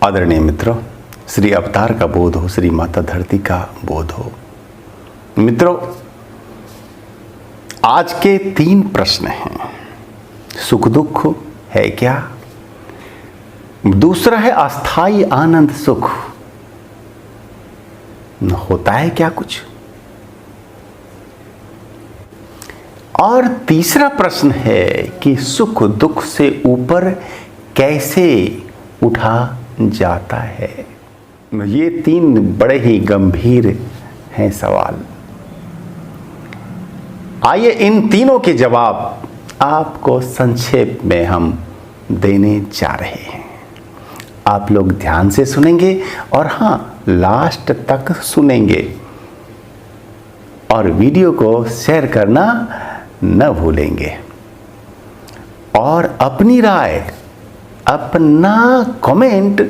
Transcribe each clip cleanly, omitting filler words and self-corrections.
आदरणीय मित्रों, श्री अवतार का बोध हो, श्री माता धरती का बोध हो। मित्रों, आज के 3 प्रश्न हैं। सुख दुख है क्या? दूसरा है अस्थाई आनंद सुख होता है क्या कुछ? और तीसरा प्रश्न है कि सुख दुख से ऊपर कैसे उठा जाता है। ये 3 बड़े ही गंभीर हैं सवाल। आइए इन तीनों के जवाब आपको संक्षेप में हम देने जा रहे हैं। आप लोग ध्यान से सुनेंगे और हाँ, लास्ट तक सुनेंगे और वीडियो को शेयर करना न भूलेंगे और अपनी राय, अपना कमेंट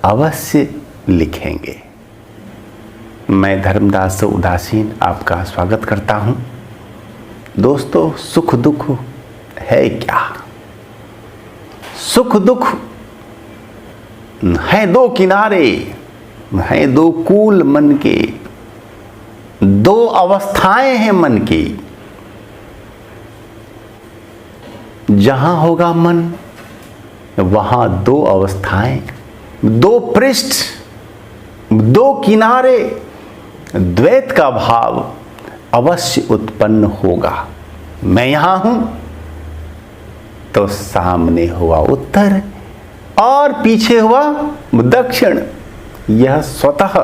अवश्य लिखेंगे। मैं धर्मदास उदासीन आपका स्वागत करता हूं। दोस्तों, सुख दुख है क्या? सुख दुख है 2 किनारे, हैं 2 कूल मन के, 2 अवस्थाएं हैं मन की। जहां होगा मन वहां 2 अवस्थाएं, 2 पृष्ठ, 2 किनारे, द्वैत का भाव अवश्य उत्पन्न होगा। मैं यहां हूं तो सामने हुआ उत्तर और पीछे हुआ दक्षिण। यह स्वतः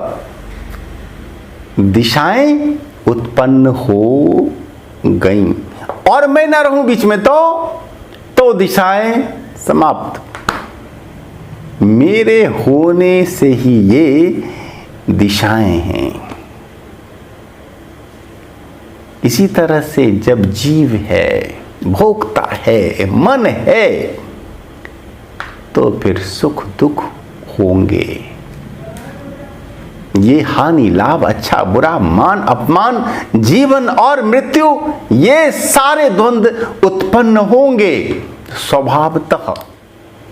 दिशाएं उत्पन्न हो गईं और मैं न रहूं बीच में तो दिशाएं समाप्त। मेरे होने से ही ये दिशाएं हैं। इसी तरह से जब जीव है, भोगता है, मन है, तो फिर सुख दुख होंगे। ये हानि लाभ, अच्छा बुरा, मान अपमान, जीवन और मृत्यु, ये सारे द्वंद्व उत्पन्न होंगे स्वभावतः।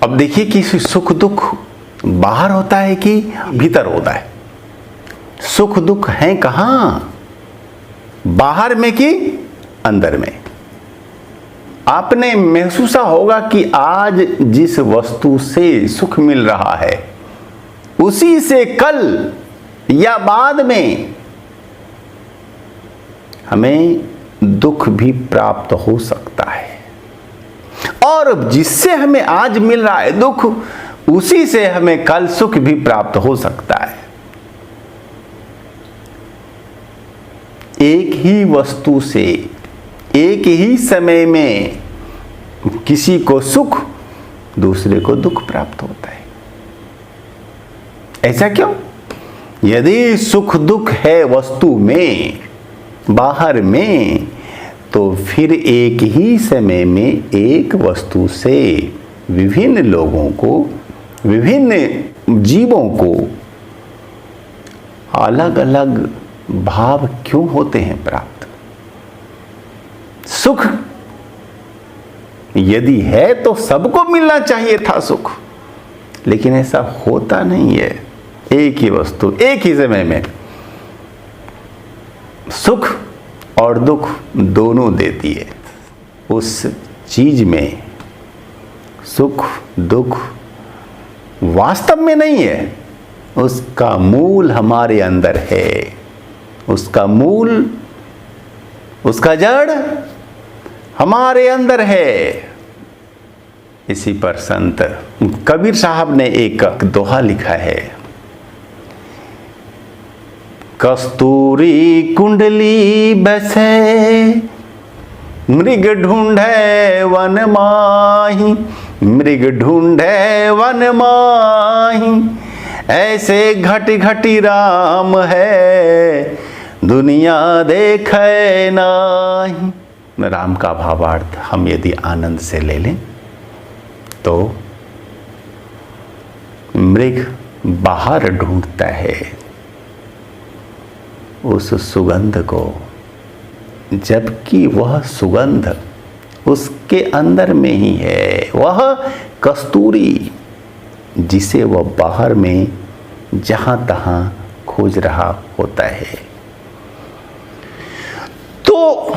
अब देखिए कि सुख दुख बाहर होता है कि भीतर होता है। सुख दुख है कहां? बाहर में कि अंदर में। आपने महसूसा होगा कि आज जिस वस्तु से सुख मिल रहा है उसी से कल या बाद में हमें दुख भी प्राप्त हो सकता है, और जिससे हमें आज मिल रहा है दुख, उसी से हमें कल सुख भी प्राप्त हो सकता है। एक ही वस्तु से एक ही समय में किसी को सुख, दूसरे को दुख प्राप्त होता है। ऐसा क्यों? यदि सुख दुख है वस्तु में, बाहर में, तो फिर एक ही समय में एक वस्तु से विभिन्न लोगों को, विभिन्न जीवों को अलग अलग भाव क्यों होते हैं प्राप्त? सुख यदि है तो सबको मिलना चाहिए था सुख, लेकिन ऐसा होता नहीं है। एक ही वस्तु एक ही समय में सुख और दुख दोनों देती है। उस चीज में सुख दुख वास्तव में नहीं है, उसका मूल हमारे अंदर है। उसका मूल, उसका जड़ हमारे अंदर है। इसी पर संत कबीर साहब ने एक दोहा लिखा है। कस्तूरी कुंडली बसे, मृग ढूंढे वन माही, मृग ढूंढे वन माही, ऐसे घट घटी राम है, दुनिया देखे नाही। राम का भावार्थ हम यदि आनंद से ले लें तो मृग बाहर ढूंढता है उस सुगंध को, जबकि वह सुगंध उसके अंदर में ही है, वह कस्तूरी, जिसे वह बाहर में जहां तहां खोज रहा होता है। तो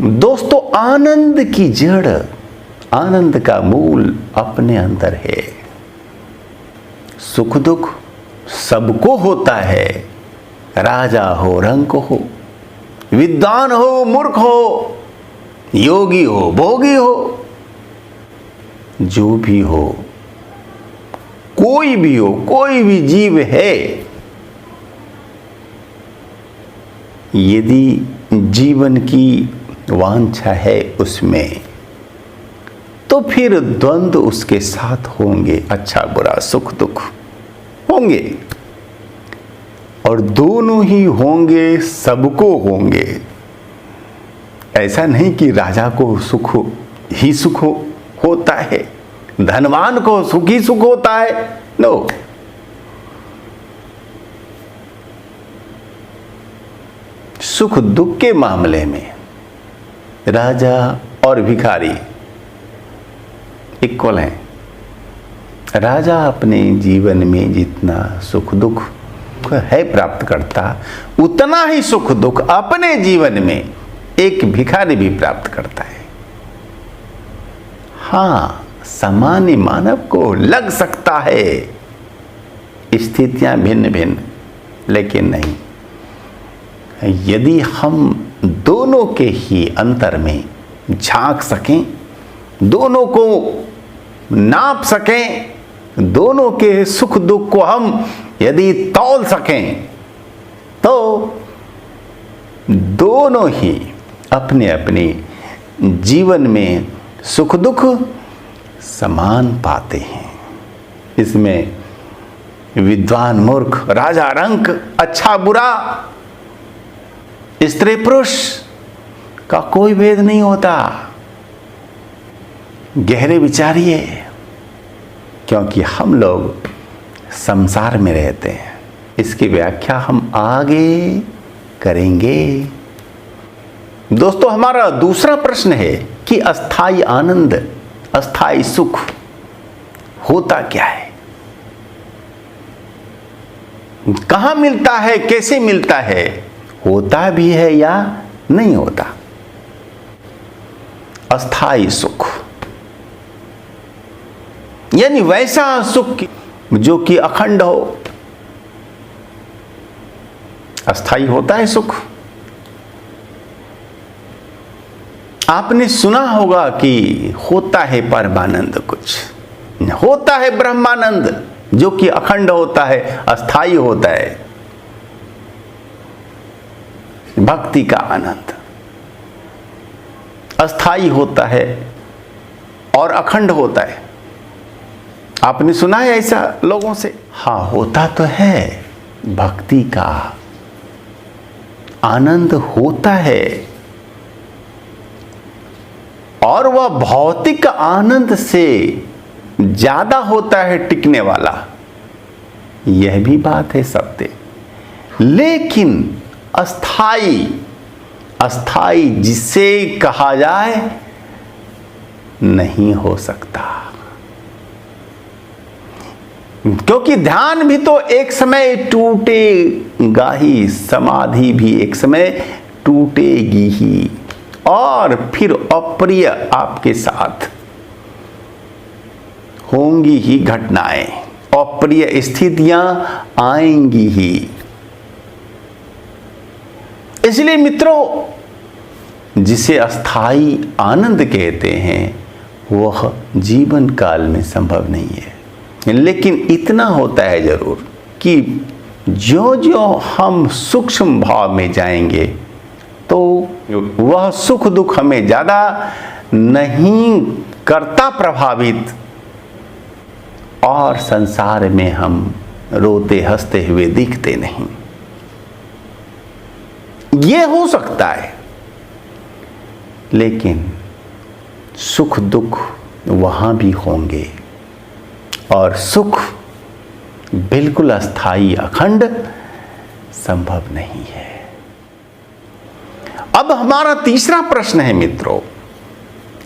दोस्तों, आनंद की जड़, आनंद का मूल अपने अंदर है। सुख दुख सबको होता है, राजा हो रंक हो, विद्वान हो मूर्ख हो, योगी हो भोगी हो, जो भी हो, कोई भी हो, कोई भी जीव है, यदि जीवन की वांछा है उसमें, तो फिर द्वंद्व उसके साथ होंगे, अच्छा बुरा सुख दुख होंगे, और दोनों ही होंगे, सबको होंगे। ऐसा नहीं कि राजा को सुख ही सुख होता है, धनवान को सुख ही सुख होता है, नो। सुख दुख के मामले में राजा और भिखारी इक्वल हैं। राजा अपने जीवन में जितना सुख दुख है प्राप्त करता, उतना ही सुख दुख अपने जीवन में एक भिखारी भी प्राप्त करता है। हाँ, सामान्य मानव को लग सकता है स्थितियां भिन्न भिन्न, लेकिन नहीं। यदि हम दोनों के ही अंतर में झांक सकें, दोनों को नाप सकें, दोनों के सुख दुख को हम यदि तौल सकें, तो दोनों ही अपने अपने जीवन में सुख दुख समान पाते हैं। इसमें विद्वान मूर्ख, राजा रंक, अच्छा बुरा, स्त्री पुरुष का कोई भेद नहीं होता। गहरे विचारिए, क्योंकि हम लोग संसार में रहते हैं। इसकी व्याख्या हम आगे करेंगे। दोस्तों, हमारा दूसरा प्रश्न है कि अस्थाई आनंद, अस्थाई सुख होता क्या है, कहां मिलता है, कैसे मिलता है, होता भी है या नहीं होता। अस्थाई सुख यानी वैसा सुख जो कि अखंड हो। अस्थाई होता है सुख। आपने सुना होगा कि होता है परमानंद, कुछ होता है ब्रह्मानंद, जो कि अखंड होता है, अस्थाई होता है। भक्ति का आनंद अस्थाई होता है और अखंड होता है। आपने सुना है ऐसा लोगों से? हाँ, होता तो है। भक्ति का आनंद होता है, और वह भौतिक आनंद से ज्यादा होता है टिकने वाला। यह भी बात है सत्य। लेकिन अस्थाई, अस्थाई जिसे कहा जाए, नहीं हो सकता। क्योंकि ध्यान भी तो एक समय टूटेगा ही, समाधि भी एक समय टूटेगी ही, और फिर अप्रिय आपके साथ होंगी ही घटनाएं, अप्रिय स्थितियां आएंगी ही। इसलिए मित्रों, जिसे अस्थाई आनंद कहते हैं, वह जीवन काल में संभव नहीं है। लेकिन इतना होता है जरूर कि जो जो हम सूक्ष्म भाव में जाएंगे, तो वह सुख दुख हमें ज्यादा नहीं करता प्रभावित, और संसार में हम रोते हंसते हुए दिखते नहीं। ये हो सकता है, लेकिन सुख दुख वहां भी होंगे, और सुख बिल्कुल अस्थाई अखंड संभव नहीं है। अब हमारा तीसरा प्रश्न है मित्रों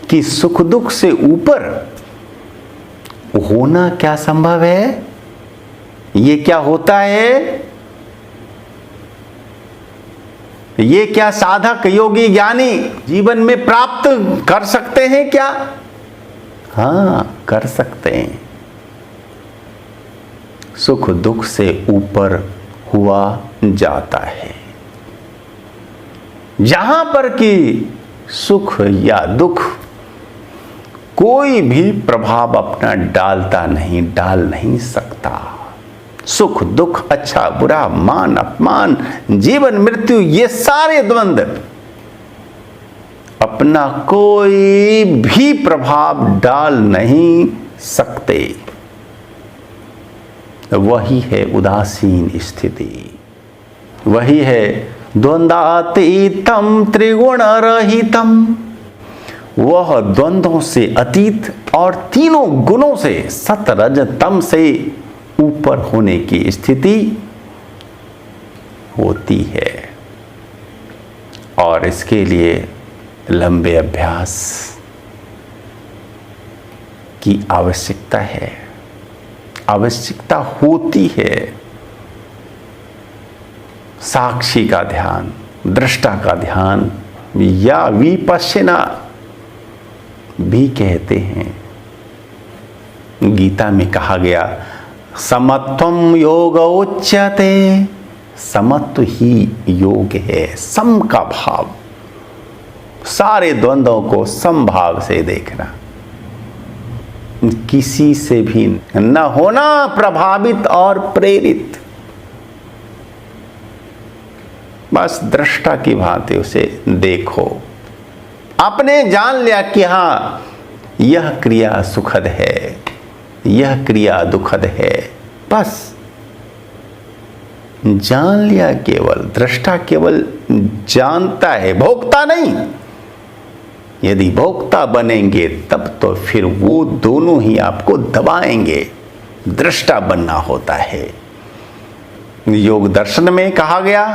कि सुख दुख से ऊपर होना क्या संभव है? ये क्या होता है? ये क्या साधक योगी ज्ञानी जीवन में प्राप्त कर सकते हैं क्या? हाँ, कर सकते हैं। सुख दुख से ऊपर हुआ जाता है। जहां पर कि सुख या दुख कोई भी प्रभाव अपना डाल नहीं सकता। सुख दुख, अच्छा बुरा, मान अपमान, जीवन मृत्यु, ये सारे द्वंद अपना कोई भी प्रभाव डाल नहीं सकते। वही है उदासीन स्थिति, वही है द्वंद्वातीतम त्रिगुण रहितम। वह द्वंद्वों से अतीत और तीनों गुणों से सत रज तम से ऊपर होने की स्थिति होती है। और इसके लिए लंबे अभ्यास की आवश्यकता है, आवश्यकता होती है। साक्षी का ध्यान, दृष्टा का ध्यान या विपश्यना भी कहते हैं। गीता में कहा गया समत्वम योग उच्यते। समत्व ही योग है, सम का भाव, सारे द्वंद्वों को समभाव से देखना, किसी से भी न होना प्रभावित और प्रेरित, बस दृष्टा की भांति उसे देखो। आपने जान लिया कि हाँ, यह क्रिया सुखद है, यह क्रिया दुखद है, बस जान लिया। केवल दृष्टा केवल जानता है, भोक्ता नहीं। यदि भोक्ता बनेंगे तब तो फिर वो दोनों ही आपको दबाएंगे। दृष्टा बनना होता है। योग दर्शन में कहा गया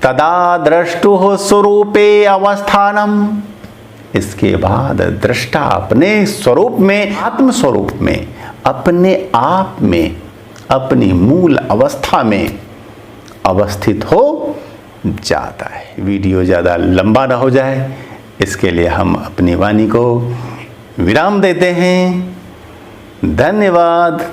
तदा द्रष्टुः स्वरूपे अवस्थानम। इसके बाद दृष्टा अपने स्वरूप में, आत्म स्वरूप में, अपने आप में, अपनी मूल अवस्था में अवस्थित हो जाता है। वीडियो ज़्यादा लंबा ना हो जाए, इसके लिए हम अपनी वाणी को विराम देते हैं। धन्यवाद।